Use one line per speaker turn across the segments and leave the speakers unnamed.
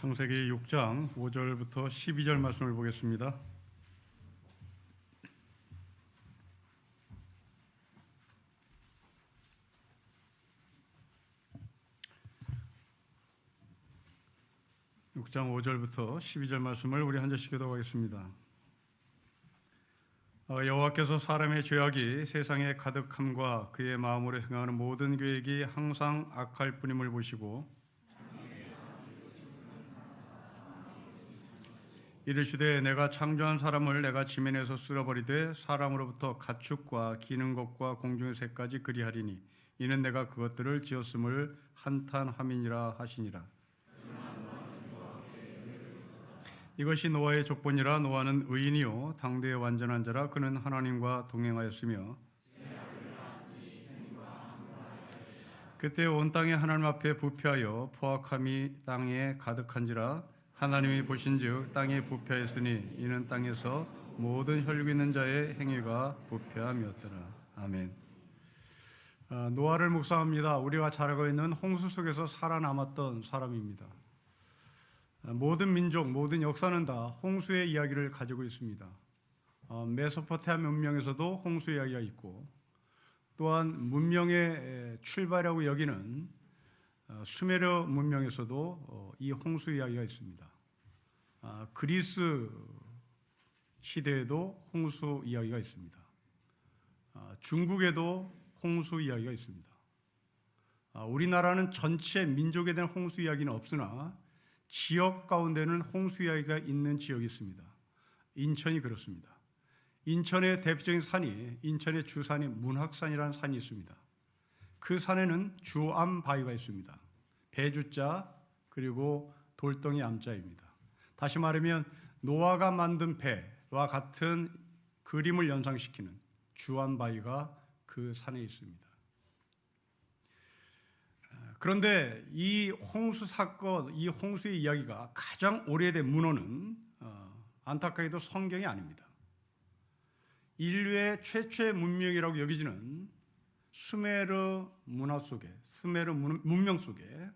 창세기 6장 5절부터 12절 말씀을 보겠습니다. (6장 5절부터 12절) 말씀을 우리 한 절씩 교독하겠습니다. 여호와께서 사람의 죄악이 세상에 가득함과 그의 마음으로 생각하는 모든 계획이 항상 악할 뿐임을 보시고 이르시되 내가 창조한 사람을 내가 지면에서 쓸어버리되 사람으로부터 가축과 기는 것과 공중의 새까지 그리하리니 이는 내가 그것들을 지었음을 한탄함이니라 하시니라. 이것이 노아의 족본이라. 노아는 의인이요 당대의 완전한 자라. 그는 하나님과 동행하였으며 그때 온 땅이 하나님 앞에 부패하여 포악함이 땅에 가득한지라. 하나님이 보신즉 땅에 부패하였으니 이는 땅에서 모든 혈기 있는 자의 행위가 부패함이었더라. 아멘. 노아를 묵상합니다. 우리가 잘 알고 있는 홍수 속에서 살아남았던 사람입니다. 모든 민족, 모든 역사는 다 홍수의 이야기를 가지고 있습니다. 메소포타미아 문명에서도 홍수 이야기가 있고, 또한 문명의 출발이라고 여기는 수메르 문명에서도 이 홍수 이야기가 있습니다. 그리스 시대에도 홍수 이야기가 있습니다. 중국에도 홍수 이야기가 있습니다. 우리나라는 전체 민족에 대한 홍수 이야기는 없으나 지역 가운데는 홍수 이야기가 있는 지역이 있습니다. 인천이 그렇습니다. 인천의 대표적인 산이, 인천의 주산이 문학산이라는 산이 있습니다. 그 산에는 주암바위가 있습니다. 배주자 그리고 돌덩이 암자입니다. 다시 말하면 노아가 만든 배와 같은 그림을 연상시키는 주암바위가 그 산에 있습니다. 그런데 이 홍수 사건, 이 홍수의 이야기가 가장 오래된 문헌은 안타깝게도 성경이 아닙니다. 인류의 최초의 문명이라고 여기지는 수메르 문화 속에, 수메르 문명 속에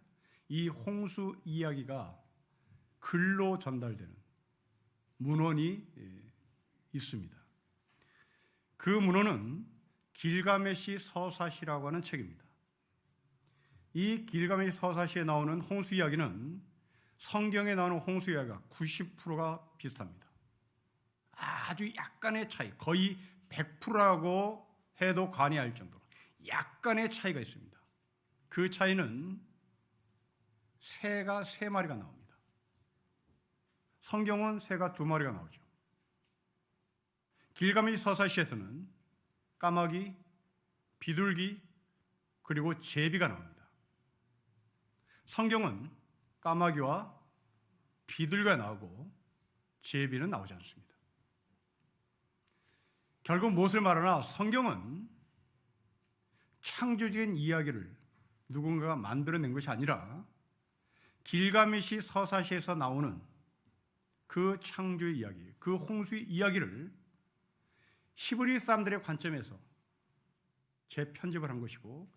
이 홍수 이야기가 글로 전달되는 문헌이 있습니다. 그 문헌은 길가메시 서사시라고 하는 책입니다. 이 길가메시 서사시에 나오는 홍수 이야기는 성경에 나오는 홍수 이야기가 90%가 비슷합니다. 아주 약간의 차이, 거의 100%라고 해도 과언할 정도로 약간의 차이가 있습니다. 그 차이는 새가 3마리가 나옵니다. 성경은 새가 2마리가 나오죠. 길가메시 서사시에서는 까마귀, 비둘기, 그리고 제비가 나옵니다. 성경은 까마귀와 비둘기가 나오고 제비는 나오지 않습니다. 결국 무엇을 말하나 성경은 창조적인 이야기를 누군가가 만들어낸 것이 아니라 길가메시 서사시에서 나오는 그 창조의 이야기, 그 홍수의 이야기를 히브리 사람들의 관점에서 재편집을 한 것이고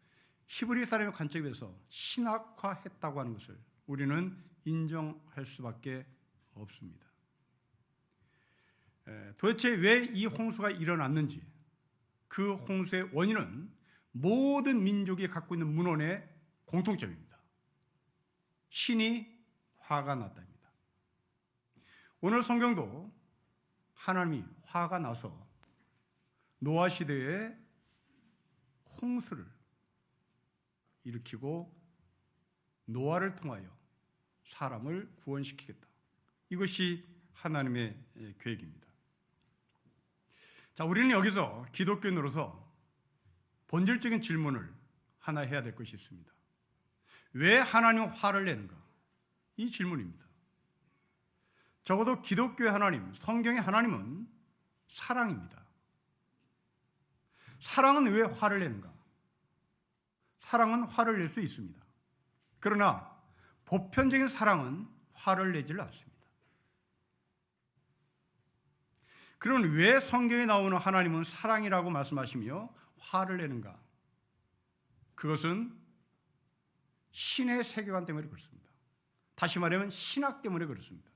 히브리 사람의 관점에서 신학화했다고 하는 것을 우리는 인정할 수밖에 없습니다. 도대체 왜 이 홍수가 일어났는지, 그 홍수의 원인은 모든 민족이 갖고 있는 문헌의 공통점입니다. 신이 화가 났답니다. 오늘 성경도 하나님이 화가 나서 노아 시대에 홍수를 일으키고 노아를 통하여 사람을 구원시키겠다. 이것이 하나님의 계획입니다. 자, 우리는 여기서 기독교인으로서 본질적인 질문을 하나 해야 될 것이 있습니다. 왜 하나님은 화를 내는가? 이 질문입니다. 적어도 기독교의 하나님, 성경의 하나님은 사랑입니다. 사랑은 왜 화를 내는가? 사랑은 화를 낼 수 있습니다. 그러나 보편적인 사랑은 화를 내지를 않습니다. 그러면 왜 성경에 나오는 하나님은 사랑이라고 말씀하시며 화를 내는가? 그것은 신의 세계관 때문에 그렇습니다. 다시 말하면 신학 때문에 그렇습니다.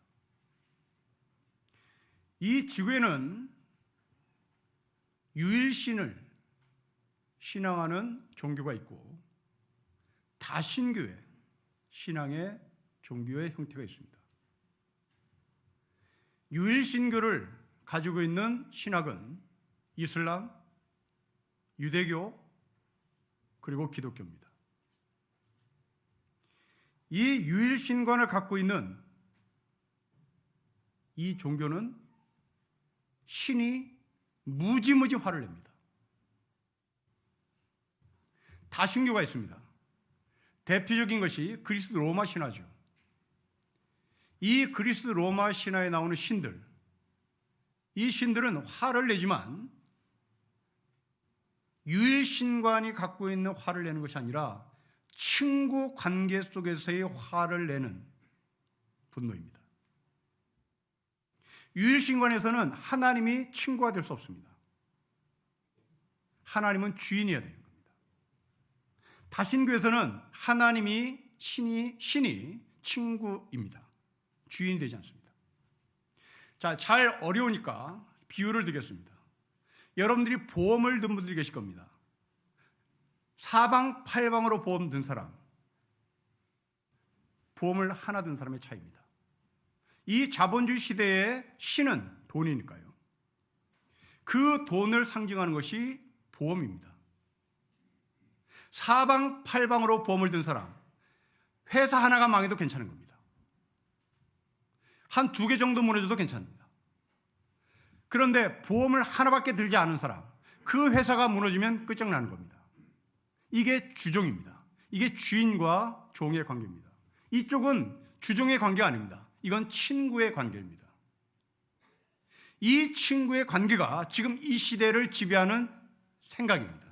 이 지구에는 유일신을 신앙하는 종교가 있고 다신교회, 신앙의 종교의 형태가 있습니다. 유일신교를 가지고 있는 신학은 이슬람, 유대교, 그리고 기독교입니다. 이 유일신관을 갖고 있는 이 종교는 신이 무지무지 화를 냅니다. 다신교가 있습니다. 대표적인 것이 그리스 로마 신화죠. 이 그리스 로마 신화에 나오는 신들, 이 신들은 화를 내지만 유일신관이 갖고 있는 화를 내는 것이 아니라 친구 관계 속에서의 화를 내는 분노입니다. 유일신관에서는 하나님이 친구가 될 수 없습니다. 하나님은 주인이어야 되는 겁니다. 다신교에서는 하나님이 신이 친구입니다. 주인이 되지 않습니다. 자, 잘 어려우니까 비유를 드리겠습니다. 여러분들이 보험을 든 분들이 계실 겁니다. 사방팔방으로 보험 든 사람, 보험을 하나 든 사람의 차이입니다. 이 자본주의 시대의 신은 돈이니까요. 그 돈을 상징하는 것이 보험입니다. 사방팔방으로 보험을 든 사람, 회사 하나가 망해도 괜찮은 겁니다. 한 2개 정도 무너져도 괜찮습니다. 그런데 보험을 하나밖에 들지 않은 사람, 그 회사가 무너지면 끝장나는 겁니다. 이게 주종입니다. 이게 주인과 종의 관계입니다. 이쪽은 주종의 관계가 아닙니다. 이건 친구의 관계입니다. 이 친구의 관계가 지금 이 시대를 지배하는 생각입니다.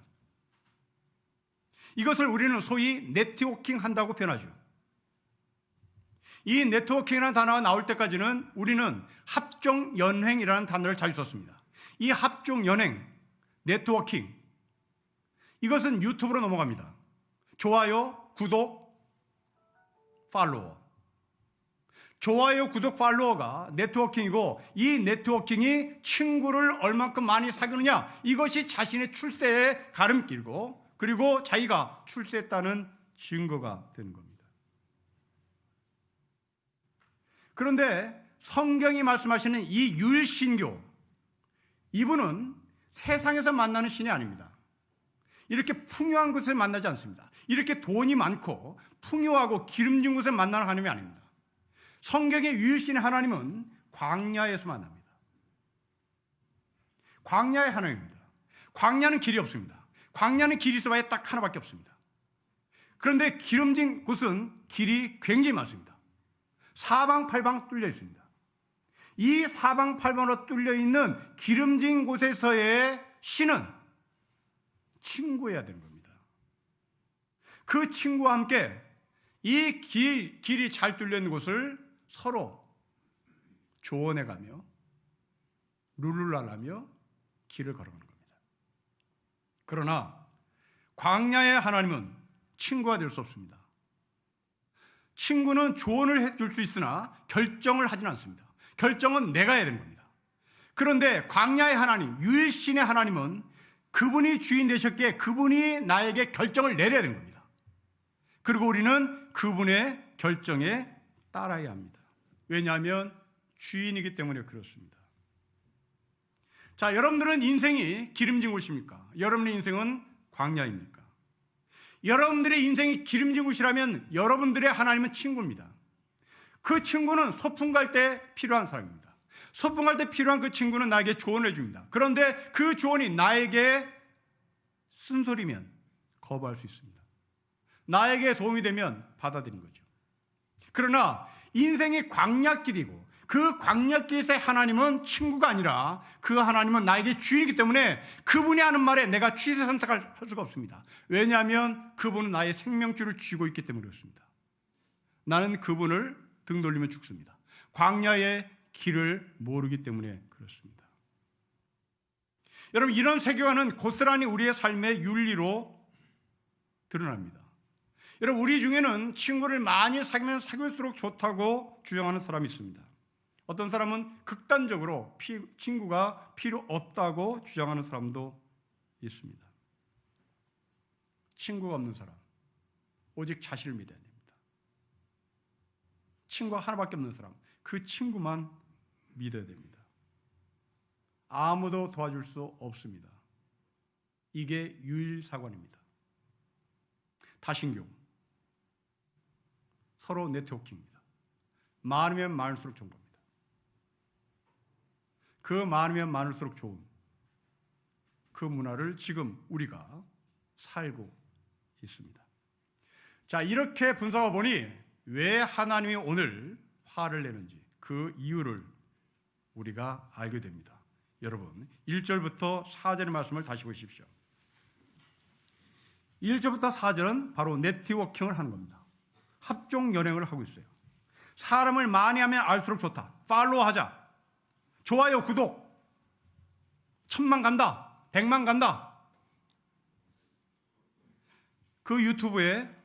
이것을 우리는 소위 네트워킹 한다고 표현하죠. 이 네트워킹이라는 단어가 나올 때까지는 우리는 합종연횡이라는 단어를 자주 썼습니다. 이 합종연횡, 네트워킹, 이것은 유튜브로 넘어갑니다. 좋아요, 구독, 팔로워. 좋아요, 구독, 팔로워가 네트워킹이고, 이 네트워킹이 친구를 얼만큼 많이 사귀느냐, 이것이 자신의 출세의 가름길고, 그리고 자기가 출세했다는 증거가 되는 겁니다. 그런데 성경이 말씀하시는 이 유일신교, 이분은 세상에서 만나는 신이 아닙니다. 이렇게 풍요한 곳에 만나지 않습니다. 이렇게 돈이 많고 풍요하고 기름진 곳에 만나는 하나님이 아닙니다. 성경의 유일신의 하나님은 광야에서 만납니다. 광야의 하나님입니다. 광야는 길이 없습니다. 광야는 길이 있어봐야 딱 하나밖에 없습니다. 그런데 기름진 곳은 길이 굉장히 많습니다. 사방팔방 뚫려 있습니다. 이 사방팔방으로 뚫려 있는 기름진 곳에서의 신은 친구해야 되는 겁니다. 그 친구와 함께 이 길이 잘 뚫려 있는 곳을 서로 조언해가며 룰루랄하며 길을 걸어가는 겁니다. 그러나 광야의 하나님은 친구가 될 수 없습니다. 친구는 조언을 해줄 수 있으나 결정을 하진 않습니다. 결정은 내가 해야 되는 겁니다. 그런데 광야의 하나님, 유일신의 하나님은 그분이 주인 되셨기에 그분이 나에게 결정을 내려야 되는 겁니다. 그리고 우리는 그분의 결정에 따라야 합니다. 왜냐하면 주인이기 때문에 그렇습니다. 자, 여러분들은 인생이 기름진 곳입니까? 여러분의 인생은 광야입니까? 여러분들의 인생이 기름진 곳이라면 여러분들의 하나님은 친구입니다. 그 친구는 소풍 갈 때 필요한 사람입니다. 소풍 갈 때 필요한 그 친구는 나에게 조언을 해줍니다. 그런데 그 조언이 나에게 쓴소리면 거부할 수 있습니다. 나에게 도움이 되면 받아들이는 거죠. 그러나 인생이 광야길이고 그 광야길에서의 하나님은 친구가 아니라 그 하나님은 나에게 주인이기 때문에 그분이 하는 말에 내가 취사 선택할 수가 없습니다. 왜냐하면 그분은 나의 생명줄을 쥐고 있기 때문에 그렇습니다. 나는 그분을 등 돌리면 죽습니다. 광야의 길을 모르기 때문에 그렇습니다. 여러분, 이런 세계관은 고스란히 우리의 삶의 윤리로 드러납니다. 여러분, 우리 중에는 친구를 많이 사귀면 사귈수록 좋다고 주장하는 사람이 있습니다. 어떤 사람은 극단적으로 친구가 필요 없다고 주장하는 사람도 있습니다. 친구가 없는 사람, 오직 자신을 믿어야 됩니다. 친구가 하나밖에 없는 사람, 그 친구만 믿어야 됩니다. 아무도 도와줄 수 없습니다. 이게 유일사관입니다. 다신교, 서로 네트워킹입니다. 많으면 많을수록 좋은 겁니다. 그 많으면 많을수록 좋은 그 문화를 지금 우리가 살고 있습니다. 자, 이렇게 분석해 보니 왜 하나님이 오늘 화를 내는지 그 이유를 우리가 알게 됩니다. 여러분, 1절부터 4절의 말씀을 다시 보십시오. 1절부터 4절은 바로 네트워킹을 하는 겁니다. 합종 연행을 하고 있어요. 사람을 많이 하면 알수록 좋다. 팔로우 하자. 좋아요, 구독. 1000만 간다. 100만 간다. 그 유튜브의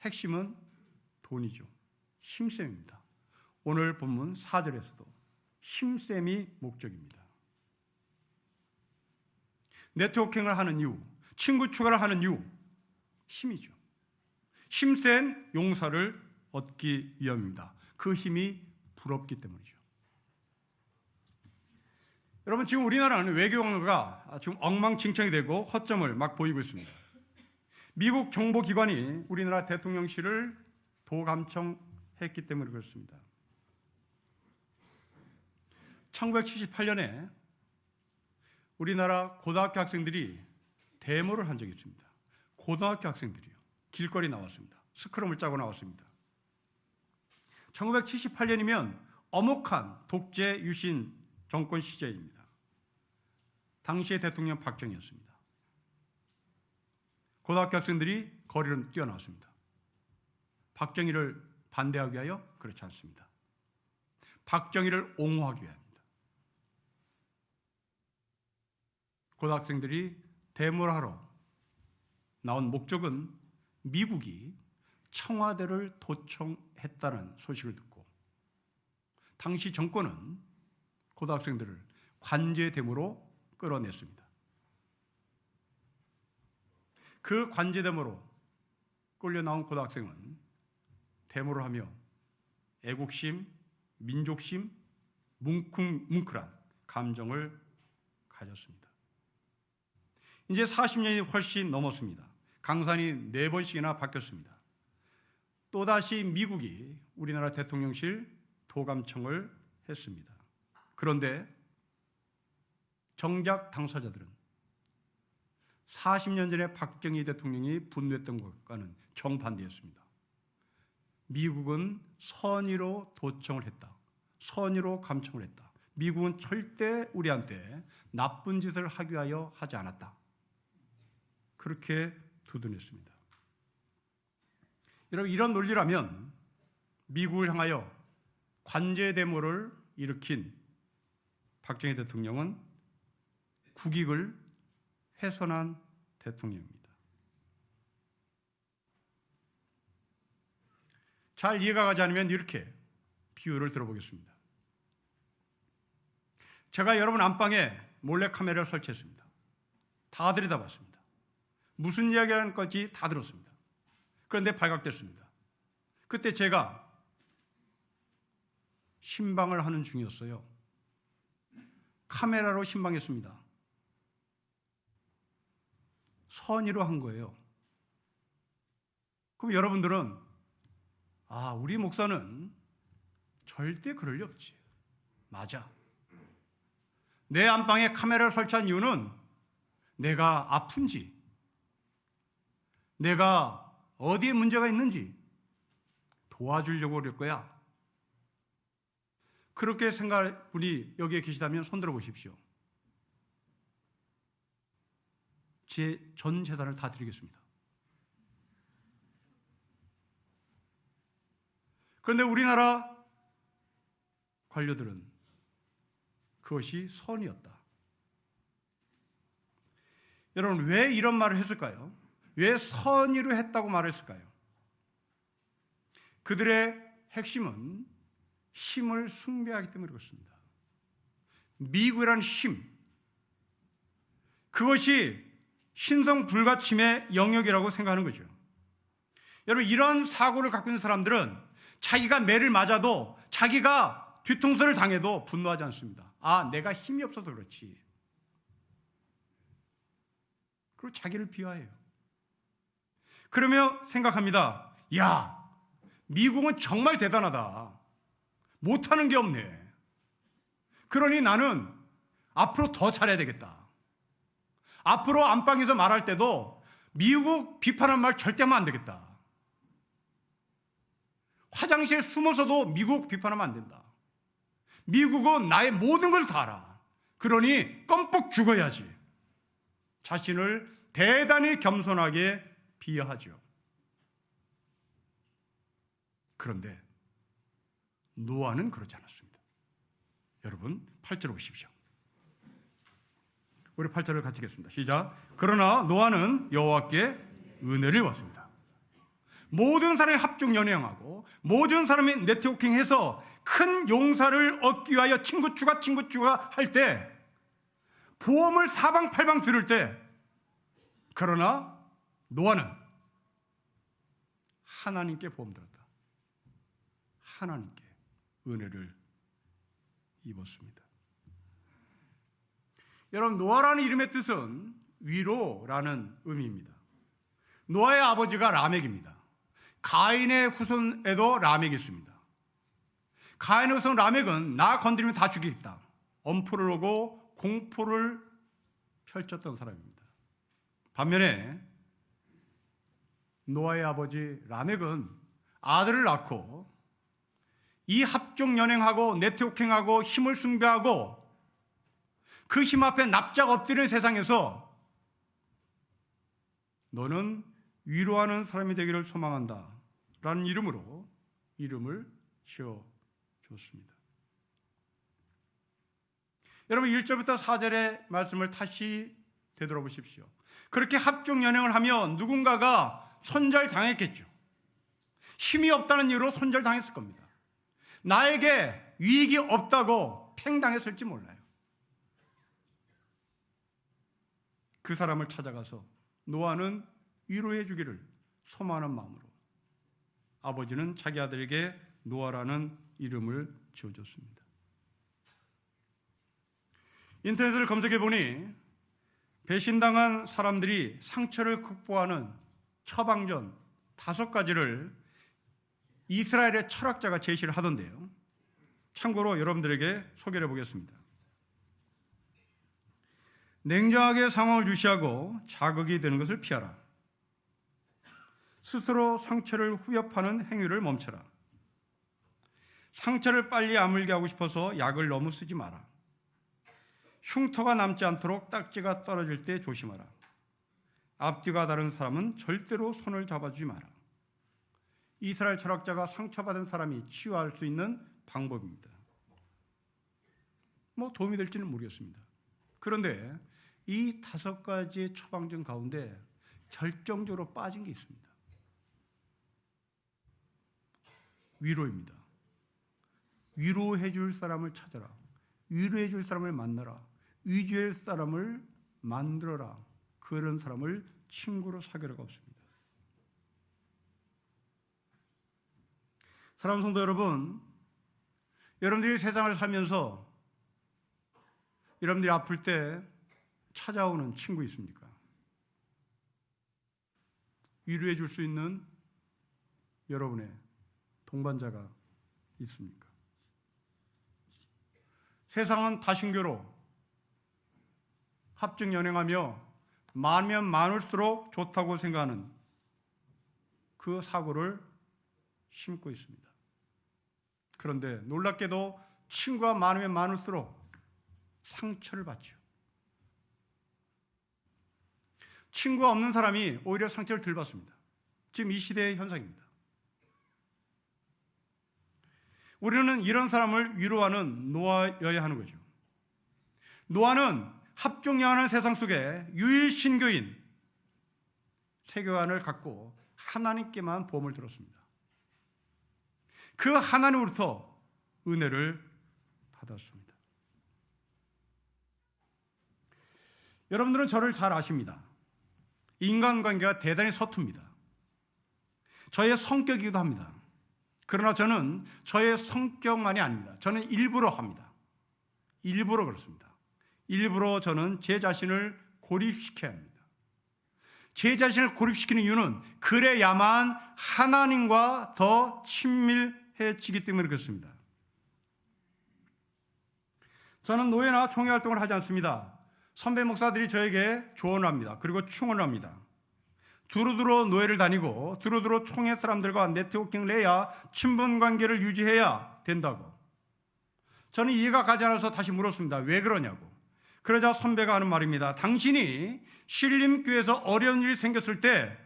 핵심은 돈이죠. 힘셈입니다. 오늘 본문 4절에서도 힘셈이 목적입니다. 네트워킹을 하는 이유, 친구 추가를 하는 이유, 힘이죠. 힘센 용사를 얻기 위함입니다. 그 힘이 부럽기 때문이죠. 여러분, 지금 우리나라는 외교관계가 지금 엉망진창이 되고 허점을 막 보이고 있습니다. 미국 정보기관이 우리나라 대통령실을 도감청했기 때문에 그렇습니다. 1978년에 우리나라 고등학교 학생들이 데모를 한 적이 있습니다. 고등학교 학생들이요. 길거리 나왔습니다. 스크럼을 짜고 나왔습니다. 1978년이면 엄혹한 독재 유신 정권 시절입니다. 당시의 대통령 박정희였습니다. 고등학교 학생들이 거리로 뛰어나왔습니다. 박정희를 반대하기 위하여? 그렇지 않습니다. 박정희를 옹호하기 위함입니다. 고등학생들이 데모를 하러 나온 목적은 미국이 청와대를 도청했다는 소식을 듣고 당시 정권은 고등학생들을 관제 데모로 끌어냈습니다. 그 관제 데모로 끌려 나온 고등학생은 데모를 하며 애국심, 민족심, 뭉클한 감정을 가졌습니다. 이제 40년이 훨씬 넘었습니다. 강산이 4번씩이나 바뀌었습니다. 또다시 미국이 우리나라 대통령실 도감청을 했습니다. 그런데 정작 당사자들은 40년 전에 박정희 대통령이 분노했던 것과는 정반대였습니다. 미국은 선의로 도청을 했다. 선의로 감청을 했다. 미국은 절대 우리한테 나쁜 짓을 하기 위하여 하지 않았다. 그렇게 두둔했습니다. 여러분, 이런 논리라면 미국을 향하여 관제 데모를 일으킨 박정희 대통령은 국익을 훼손한 대통령입니다. 잘 이해가 가지 않으면 이렇게 비유를 들어보겠습니다. 제가 여러분 안방에 몰래카메라를 설치했습니다. 다 들여다봤습니다. 무슨 이야기하는 건지 다 들었습니다. 그런데 발각됐습니다. 그때 제가 신방을 하는 중이었어요. 카메라로 신방했습니다. 선의로 한 거예요. 그럼 여러분들은 우리 목사는 절대 그럴 리 없지. 맞아. 내 안방에 카메라를 설치한 이유는 내가 아픈지, 내가 어디에 문제가 있는지 도와주려고 그럴 거야. 그렇게 생각할 분이 여기에 계시다면 손들어 보십시오. 제 전 재산을 다 드리겠습니다. 그런데 우리나라 관료들은 그것이 선이었다. 여러분, 왜 이런 말을 했을까요? 왜 선의로 했다고 말했을까요? 그들의 핵심은 힘을 숭배하기 때문에 그렇습니다. 미국이라는 힘, 그것이 신성 불가침의 영역이라고 생각하는 거죠. 여러분, 이런 사고를 갖고 있는 사람들은 자기가 매를 맞아도, 자기가 뒤통수를 당해도 분노하지 않습니다. 아, 내가 힘이 없어서 그렇지. 그리고 자기를 비하해요. 그러며 생각합니다. 야, 미국은 정말 대단하다. 못하는 게 없네. 그러니 나는 앞으로 더 잘해야 되겠다. 앞으로 안방에서 말할 때도 미국 비판한 말 절대 하면 안 되겠다. 화장실에 숨어서도 미국 비판하면 안 된다. 미국은 나의 모든 걸 다 알아. 그러니 껌뻑 죽어야지. 자신을 대단히 겸손하게 비하하죠. 그런데 노아는 그렇지 않았습니다. 여러분, 8절을 보십시오. 우리 8절을 같이 읽겠습니다. 시작. 그러나 노아는 여호와께 은혜를 입었습니다. 모든 사람이 합중 연행하고 모든 사람이 네트워킹해서 큰 용사를 얻기 위하여 친구 추가 할 때, 보험을 사방팔방 들을 때, 그러나 노아는 하나님께 보험 들었다. 하나님께 은혜를 입었습니다. 여러분, 노아라는 이름의 뜻은 위로라는 의미입니다. 노아의 아버지가 라멕입니다. 가인의 후손에도 라멕이 있습니다. 가인의 후손 라멕은 나 건드리면 다 죽이겠다, 엄포를 오고 공포를 펼쳤던 사람입니다. 반면에 노아의 아버지 라멕은 아들을 낳고 이 합종 연행하고 네트워킹하고 힘을 숭배하고 그 힘 앞에 납작 엎드리는 세상에서 너는 위로하는 사람이 되기를 소망한다 라는 이름으로 이름을 지어줬습니다. 여러분, 1절부터 4절의 말씀을 다시 되돌아보십시오. 그렇게 합종 연행을 하면 누군가가 손절당했겠죠. 힘이 없다는 이유로 손절당했을 겁니다. 나에게 위익이 없다고 팽당했을지 몰라요. 그 사람을 찾아가서 노아는 위로해 주기를 소망하는 마음으로 아버지는 자기 아들에게 노아라는 이름을 지어줬습니다. 인터넷을 검색해 보니 배신당한 사람들이 상처를 극복하는 처방전 5가지를 이스라엘의 철학자가 제시를 하던데요. 참고로 여러분들에게 소개를 해보겠습니다. 냉정하게 상황을 주시하고 자극이 되는 것을 피하라. 스스로 상처를 후벼파는 행위를 멈춰라. 상처를 빨리 아물게 하고 싶어서 약을 너무 쓰지 마라. 흉터가 남지 않도록 딱지가 떨어질 때 조심하라. 앞뒤가 다른 사람은 절대로 손을 잡아주지 마라. 이스라엘 철학자가 상처받은 사람이 치유할 수 있는 방법입니다. 도움이 될지는 모르겠습니다. 그런데 이 5가지의 처방전 가운데 결정적으로 빠진 게 있습니다. 위로입니다. 위로해 줄 사람을 찾아라. 위로해 줄 사람을 만나라. 위로해 줄 사람을 만들어라. 그런 사람을 친구로 사귀라가 없습니다. 사랑하는 성도 여러분, 여러분들이 세상을 살면서 여러분들이 아플 때 찾아오는 친구 있습니까? 위로해 줄 수 있는 여러분의 동반자가 있습니까? 세상은 다신교로 합증 연행하며 많으면 많을수록 좋다고 생각하는 그 사고를 심고 있습니다. 그런데 놀랍게도 친구가 많으면 많을수록 상처를 받죠. 친구가 없는 사람이 오히려 상처를 덜 받습니다. 지금 이 시대의 현상입니다. 우리는 이런 사람을 위로하는 노아여야 하는 거죠. 노아는 합종연하는 세상 속에 유일 신교인 세계관을 갖고 하나님께만 보험을 들었습니다. 그 하나님으로부터 은혜를 받았습니다. 여러분들은 저를 잘 아십니다. 인간관계가 대단히 서툽니다. 저의 성격이기도 합니다. 그러나 저는 저의 성격만이 아닙니다. 저는 일부러 합니다. 일부러 그렇습니다. 일부러 저는 제 자신을 고립시켜야 합니다. 제 자신을 고립시키는 이유는 그래야만 하나님과 더 친밀해지기 때문에 그렇습니다. 저는 노예나 총회 활동을 하지 않습니다. 선배 목사들이 저에게 조언을 합니다. 그리고 충원을 합니다. 두루두루 노예를 다니고 두루두루 총회 사람들과 네트워킹을 해야 친분 관계를 유지해야 된다고. 저는 이해가 가지 않아서 다시 물었습니다. 왜 그러냐고. 그러자 선배가 하는 말입니다. 당신이 신림교회에서 어려운 일이 생겼을 때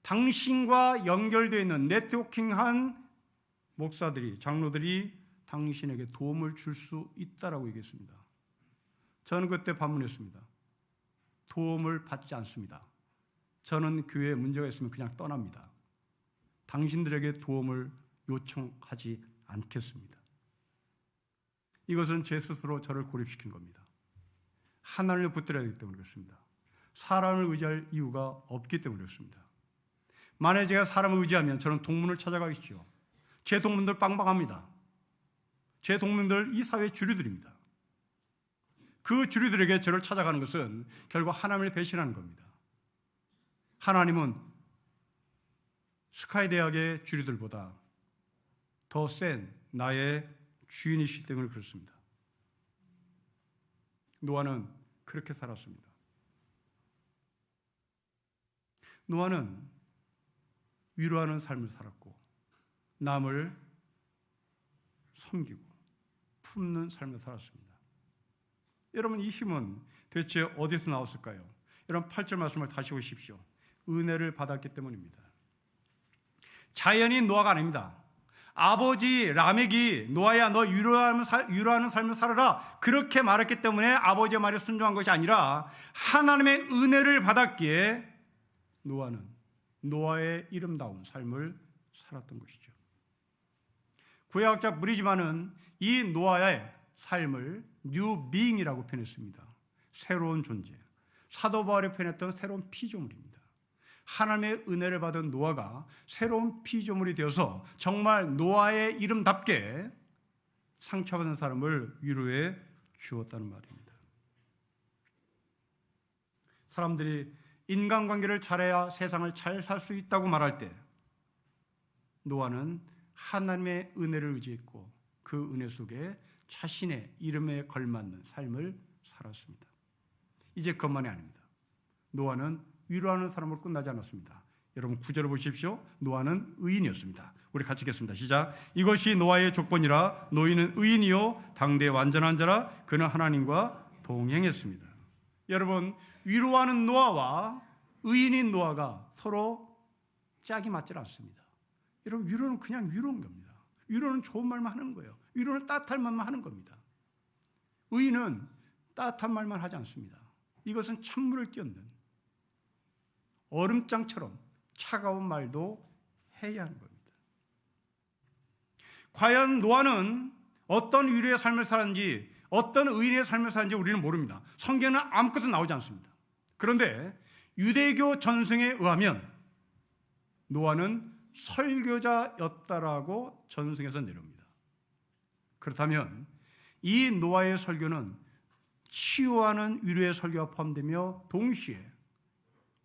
당신과 연결되어 있는 네트워킹한 목사들이, 장로들이 당신에게 도움을 줄 수 있다라고 얘기했습니다. 저는 그때 반문했습니다. 도움을 받지 않습니다. 저는 교회에 문제가 있으면 그냥 떠납니다. 당신들에게 도움을 요청하지 않겠습니다. 이것은 제 스스로 저를 고립시킨 겁니다. 하나님을 붙들어야 하기 때문에 그렇습니다. 사람을 의지할 이유가 없기 때문에 그렇습니다. 만약에 제가 사람을 의지하면 저는 동문을 찾아가겠죠. 제 동문들 빵빵합니다. 제 동문들 이 사회의 주류들입니다. 그 주류들에게 저를 찾아가는 것은 결국 하나님을 배신하는 겁니다. 하나님은 스카이 대학의 주류들보다 더 센 나의 주인이시기 때문에 그렇습니다. 노아는 그렇게 살았습니다. 노아는 위로하는 삶을 살았고 남을 섬기고 품는 삶을 살았습니다. 여러분, 이 힘은 대체 어디서 나왔을까요? 여러분, 8절 말씀을 다시 보십시오. 은혜를 받았기 때문입니다. 자연인 노아가 아닙니다. 아버지 라멕이 노아야 너 위로하는 삶을 살아라 그렇게 말했기 때문에 아버지의 말에 순종한 것이 아니라 하나님의 은혜를 받았기에 노아는 노아의 이름다운 삶을 살았던 것이죠. 구약학자 브리즈만은 이 노아의 삶을 뉴 비잉이라고 표현했습니다. 새로운 존재. 사도 바울이 표현했던 새로운 피조물입니다. 하나님의 은혜를 받은 노아가 새로운 피조물이 되어서 정말 노아의 이름답게 상처받은 사람을 위로해 주었다는 말입니다. 사람들이 인간관계를 잘해야 세상을 잘 살 수 있다고 말할 때 노아는 하나님의 은혜를 의지했고 그 은혜 속에 자신의 이름에 걸맞는 삶을 살았습니다. 이제 그것만이 아닙니다. 노아는 위로하는 사람으로 끝나지 않았습니다. 여러분 9절을 보십시오. 노아는 의인이었습니다. 우리 같이 읽겠습니다. 시작. 이것이 노아의 조건이라 노인은 의인이요 당대 완전한 자라 그는 하나님과 동행했습니다. 여러분, 위로하는 노아와 의인인 노아가 서로 짝이 맞지 않습니다. 여러분, 위로는 그냥 위로인 겁니다. 위로는 좋은 말만 하는 거예요. 위로는 따뜻한 말만 하는 겁니다. 의인은 따뜻한 말만 하지 않습니다. 이것은 찬물을 끼얹는 얼음장처럼 차가운 말도 해야 하는 겁니다. 과연 노아는 어떤 위로의 삶을 살았는지, 어떤 의인의 삶을 살았는지 우리는 모릅니다. 성경에는 아무것도 나오지 않습니다. 그런데 유대교 전승에 의하면 노아는 설교자였다라고 전승에서 내려옵니다. 그렇다면 이 노아의 설교는 치유하는 위로의 설교가 포함되며 동시에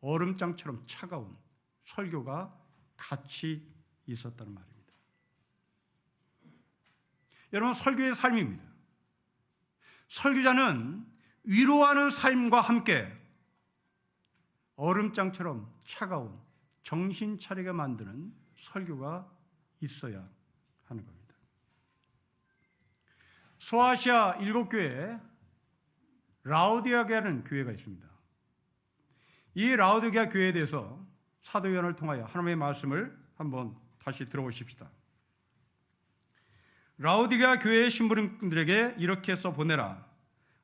얼음장처럼 차가운 설교가 같이 있었다는 말입니다. 여러분, 설교의 삶입니다. 설교자는 위로하는 삶과 함께 얼음장처럼 차가운 정신 차리게 만드는 설교가 있어야 하는 겁니다. 소아시아 7교회에 라오디게아라는 교회가 있습니다. 이 라오디게아 교회에 대해서 사도 요한을 통하여 하나님의 말씀을 한번 다시 들어보십시다. 라오디게아 교회의 신부님들에게 이렇게 써 보내라.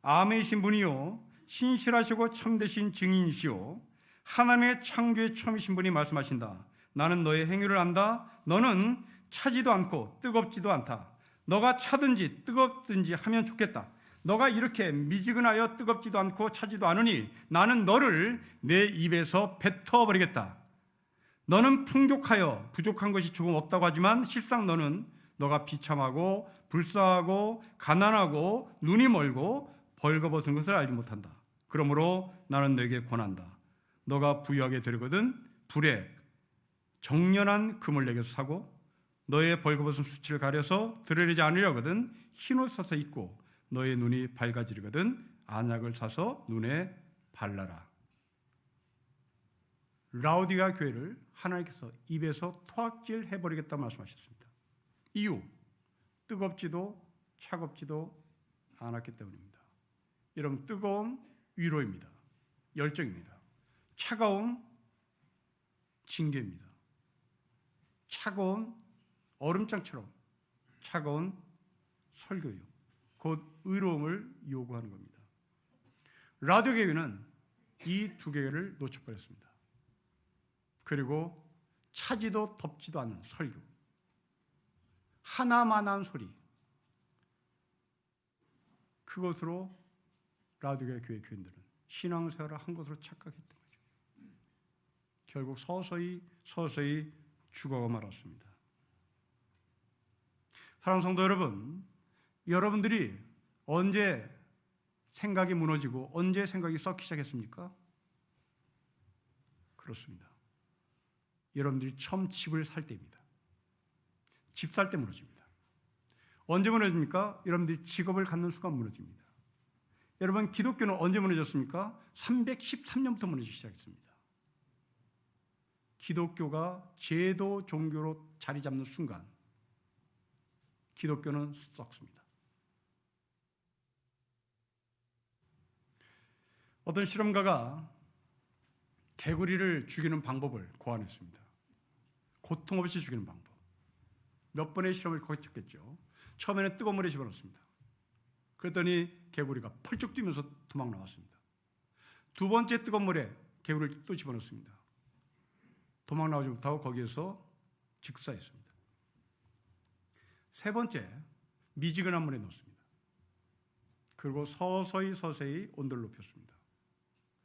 아멘의 신분이요 신실하시고 참되신 증인이시요 하나님의 창조의 처음이신 분이 말씀하신다. 나는 너의 행위를 안다. 너는 차지도 않고 뜨겁지도 않다. 너가 차든지 뜨겁든지 하면 좋겠다. 너가 이렇게 미지근하여 뜨겁지도 않고 차지도 않으니 나는 너를 내 입에서 뱉어버리겠다. 너는 풍족하여 부족한 것이 조금 없다고 하지만 실상 너가 비참하고 불쌍하고 가난하고 눈이 멀고 벌거벗은 것을 알지 못한다. 그러므로 나는 너에게 권한다. 너가 부유하게 되거든 불에 정련한 금을 내게서 사고 너의 벌거벗은 수치를 가려서 드러내지 않으려거든 흰옷 사서 입고 너의 눈이 밝아지려거든 안약을 사서 눈에 발라라. 라오디가 교회를 하나님께서 입에서 토악질 해버리겠다 말씀하셨습니다. 이유, 뜨겁지도 차갑지도 않았기 때문입니다. 여러분, 뜨거움 위로입니다. 열정입니다. 차가움 징계입니다. 차가운 얼음장처럼 차가운 설교요. 곧 의로움을 요구하는 겁니다. 라디오 교회는 이 두 개를 놓쳐버렸습니다. 그리고 차지도 덥지도 않는 설교, 하나만한 소리, 그것으로 라디오 교회 교인들은 신앙생활을 한 것으로 착각했던 거죠. 결국 서서히 죽어가 말았습니다. 사랑하는 성도 여러분, 여러분들이 언제 생각이 무너지고 언제 생각이 썩기 시작했습니까? 그렇습니다. 여러분들이 처음 집을 살 때입니다. 집 살 때 무너집니다. 언제 무너집니까? 여러분들이 직업을 갖는 순간 무너집니다. 여러분, 기독교는 언제 무너졌습니까? 313년부터 무너지기 시작했습니다. 기독교가 제도 종교로 자리 잡는 순간 기독교는 썩습니다. 어떤 실험가가 개구리를 죽이는 방법을 고안했습니다. 고통 없이 죽이는 방법. 몇 번의 실험을 거쳤겠죠. 처음에는 뜨거운 물에 집어넣습니다. 그랬더니 개구리가 펄쩍 뛰면서 도망 나왔습니다. 두 번째 뜨거운 물에 개구리를 또 집어넣습니다. 도망 나오지 못하고 거기에서 즉사했습니다. 세 번째, 미지근한 물에 넣습니다. 그리고 서서히 온도를 높였습니다.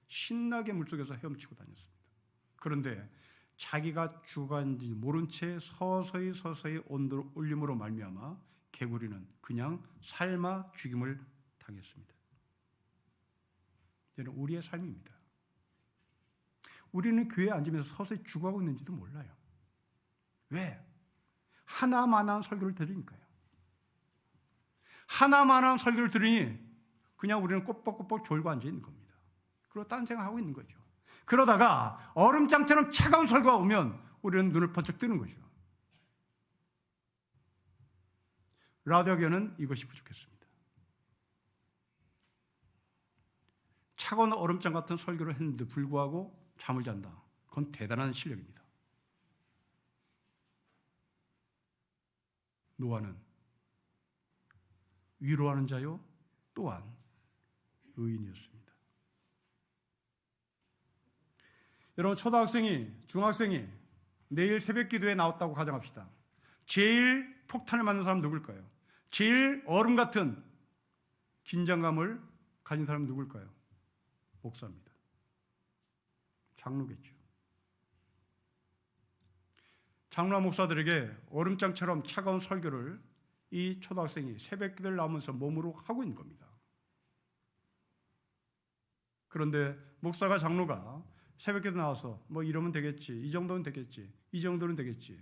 신나게 물속에서 헤엄치고 다녔습니다. 그런데 자기가 죽었는지 모른 채 서서히 온도를 올림으로 말미암아 개구리는 그냥 삶아 죽임을 당했습니다. 이는 우리의 삶입니다. 우리는 교회에 앉으면서 서서히 죽어가고 있는지도 몰라요. 왜? 하나만한 설교를 들으니까요. 하나만한 설교를 들으니 그냥 우리는 꼬뻑꼬뻑 졸고 앉아있는 겁니다. 그리고 딴 생각하고 있는 거죠. 그러다가 얼음장처럼 차가운 설교가 오면 우리는 눈을 번쩍 뜨는 거죠. 라디오교는 이것이 부족했습니다. 차가운 얼음장 같은 설교를 했는데 불구하고 잠을 잔다. 그건 대단한 실력입니다. 노아는 위로하는 자요 또한 의인이었습니다. 여러분, 초등학생이 중학생이 내일 새벽 기도에 나왔다고 가정합시다. 제일 폭탄을 맞는 사람 누굴까요? 제일 얼음 같은 긴장감을 가진 사람은 누굴까요? 목사입니다. 장로겠죠. 장로와 목사들에게 얼음장처럼 차가운 설교를 이 초등학생이 새벽 기도를 나오면서 몸으로 하고 있는 겁니다. 그런데 목사가 장로가 새벽 기도 나와서 뭐 이러면 되겠지, 이 정도는 되겠지, 이 정도는 되겠지.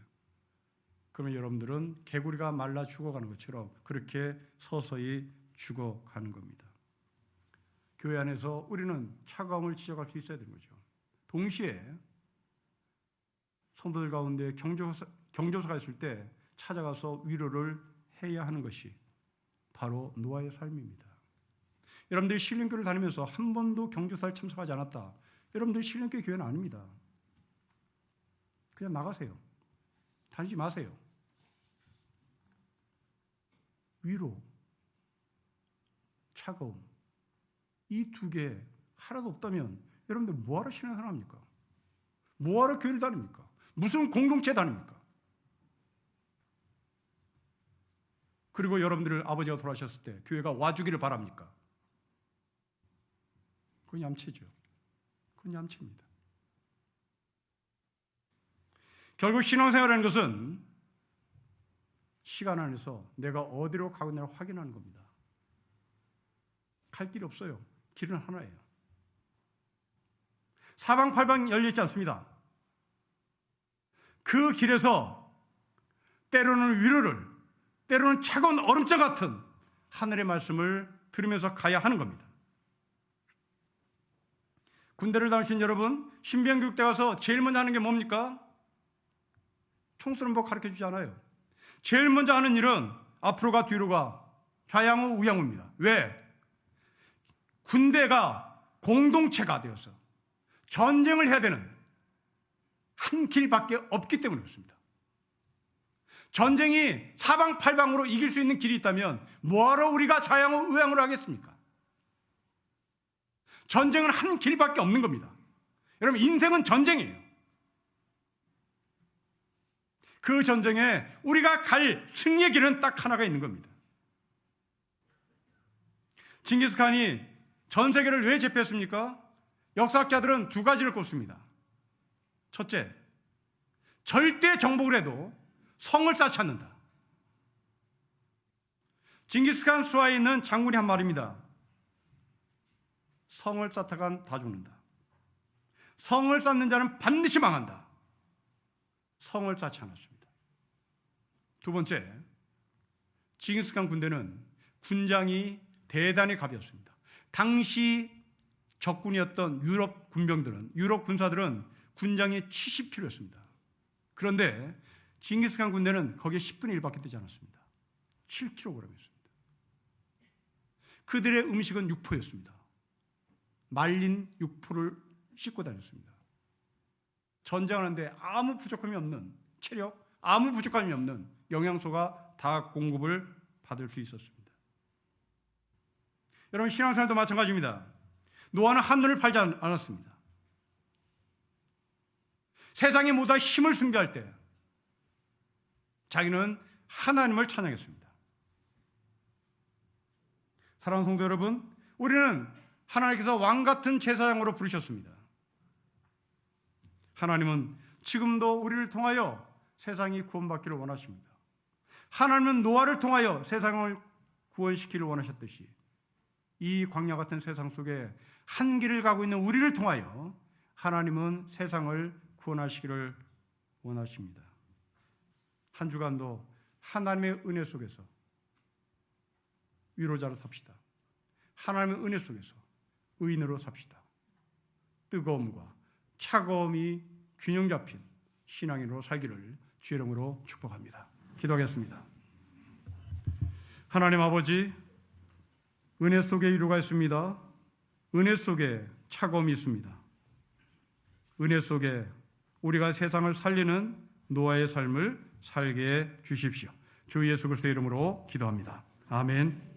그러면 여러분들은 개구리가 말라 죽어가는 것처럼 그렇게 서서히 죽어가는 겁니다. 교회 안에서 우리는 차가움을 지적할 수 있어야 되는 거죠. 동시에 성도들 가운데 경조사가 있을 때 찾아가서 위로를 해야 하는 것이 바로 노아의 삶입니다. 여러분들이 신령교를 다니면서 한 번도 경조사를 참석하지 않았다. 여러분들이 신령교 교회는 아닙니다. 그냥 나가세요. 다니지 마세요. 위로, 차가움, 이 두 개 하나도 없다면 여러분들 뭐하러 신앙생활 합니까? 뭐하러 교회를 다닙니까? 무슨 공동체 다닙니까? 그리고 여러분들 아버지가 돌아가셨을 때 교회가 와주기를 바랍니까? 그건 얌체죠. 그건 얌체입니다. 결국 신앙생활이라는 것은 시간 안에서 내가 어디로 가고 있나를 확인하는 겁니다. 갈 길이 없어요. 길은 하나예요. 사방팔방 열려있지 않습니다. 그 길에서 때로는 위로를, 때로는 차가운 얼음장 같은 하늘의 말씀을 들으면서 가야 하는 겁니다. 군대를 다니신 여러분, 신병교육대 가서 제일 먼저 하는 게 뭡니까? 총 쏘는 법 가르쳐주지 않아요. 제일 먼저 하는 일은 앞으로가 뒤로가 좌양우 우양우입니다. 왜? 군대가 공동체가 되어서 전쟁을 해야 되는 한 길밖에 없기 때문에 그렇습니다. 전쟁이 사방팔방으로 이길 수 있는 길이 있다면 뭐하러 우리가 좌양우 우양우를 하겠습니까? 전쟁은 한 길밖에 없는 겁니다. 여러분, 인생은 전쟁이에요. 그 전쟁에 우리가 갈 승리의 길은 딱 하나가 있는 겁니다. 징기스칸이 전 세계를 왜 제패했습니까? 역사학자들은 두 가지를 꼽습니다. 첫째, 절대 정복을 해도 성을 쌓지 않는다. 징기스칸 수하에 있는 장군이 한 말입니다. 성을 쌓다간 다 죽는다. 성을 쌓는 자는 반드시 망한다. 성을 쌓지 않았습니다. 두 번째, 징기스칸 군대는 군장이 대단히 가벼웠습니다. 당시 적군이었던 유럽 군병들은, 유럽 군사들은 군장이 70kg였습니다. 그런데 징기스칸 군대는 거기에 10분의 1밖에 되지 않았습니다. 7kg이었습니다. 그들의 음식은 육포였습니다. 말린 육포를 씻고 다녔습니다. 전쟁하는데 아무 부족함이 없는 체력, 아무 부족함이 없는 영양소가 다 공급을 받을 수 있었습니다. 여러분, 신앙생활도 마찬가지입니다. 노아는 한눈을 팔지 않았습니다. 세상의 모두 힘을 숭배할 때 자기는 하나님을 찬양했습니다. 사랑하는 성도 여러분, 우리는 하나님께서 왕같은 제사장으로 부르셨습니다. 하나님은 지금도 우리를 통하여 세상이 구원받기를 원하십니다. 하나님은 노아를 통하여 세상을 구원시키기를 원하셨듯이 이 광야 같은 세상 속에 한 길을 가고 있는 우리를 통하여 하나님은 세상을 구원하시기를 원하십니다. 한 주간도 하나님의 은혜 속에서 위로자로 삽시다. 하나님의 은혜 속에서 의인으로 삽시다. 뜨거움과 차가움이 균형 잡힌 신앙인으로 살기를 주의 이름으로 축복합니다. 기도하겠습니다. 하나님 아버지, 은혜 속에 위로가 있습니다. 은혜 속에 차가움이 있습니다. 은혜 속에 우리가 세상을 살리는 노아의 삶을 살게 해 주십시오. 주 예수 그리스도의 이름으로 기도합니다. 아멘.